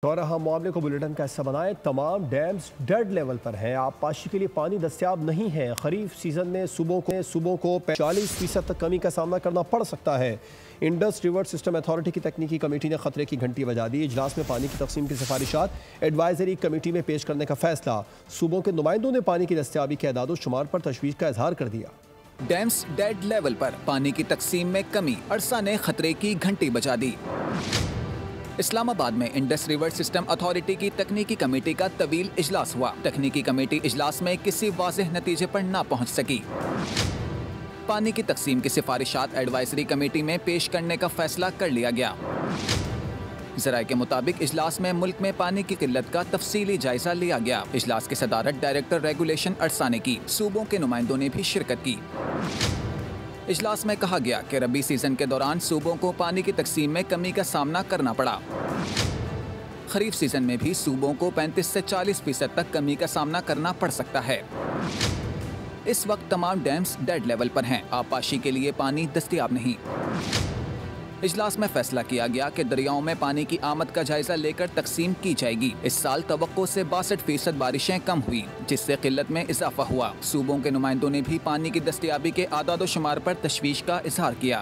और हम मामले को बुलेटिन का हिस्सा बनाएं। तमाम डैम्स डेड लेवल पर हैं। आबपाशी के लिए पानी दस्तियाब नहीं है। खरीफ सीजन में सूबों को 40% तक कमी का सामना करना पड़ सकता है। इंडस रिवर सिस्टम अथॉरिटी की तकनीकी कमेटी ने खतरे की घंटी बजा दी। इजलास में पानी की तकसीम की सिफारिशात एडवाइजरी कमेटी में पेश करने का फैसला। सूबों के नुमाइंदों ने पानी की दस्तियाबी के अदाद शुमार पर तशवीश का इजहार कर दिया। डैम्स डेड लेवल पर पानी की तकसीम में कमी, अरसा ने खतरे की घंटी बजा दी। इस्लामाबाद में इंडस रिवर सिस्टम अथॉरिटी की तकनीकी कमेटी का तवील इजलास हुआ। तकनीकी कमेटी इजलास में किसी वाज़ेह नतीजे पर ना पहुंच सकी। पानी की तकसीम की सिफारिशात एडवाइजरी कमेटी में पेश करने का फैसला कर लिया गया। ज़राए के मुताबिक इजलास में मुल्क में पानी की किल्लत का तफसीली जायजा लिया गया। इजलास की सदारत डायरेक्टर रेगुलेशन अरसा ने की। सूबों के नुमाइंदों ने भी शिरकत की। इजलास में कहा गया कि रबी सीजन के दौरान सूबों को पानी की तकसीम में कमी का सामना करना पड़ा। खरीफ सीजन में भी सूबों को 35 से 40% तक कमी का सामना करना पड़ सकता है। इस वक्त तमाम डैम्स डेड लेवल पर हैं। आबपाशी के लिए पानी दस्तयाब नहीं। इजलास में फैसला किया गया कि दरियाओं में पानी की आमद का जायजा लेकर तकसीम की जाएगी। इस साल तवक्को से 62% बारिशें कम हुई, जिससे किल्लत में इजाफा हुआ। सूबों के नुमाइंदों ने भी पानी की दस्तयाबी के आदाद शुमार पर तशवीश का इजहार किया।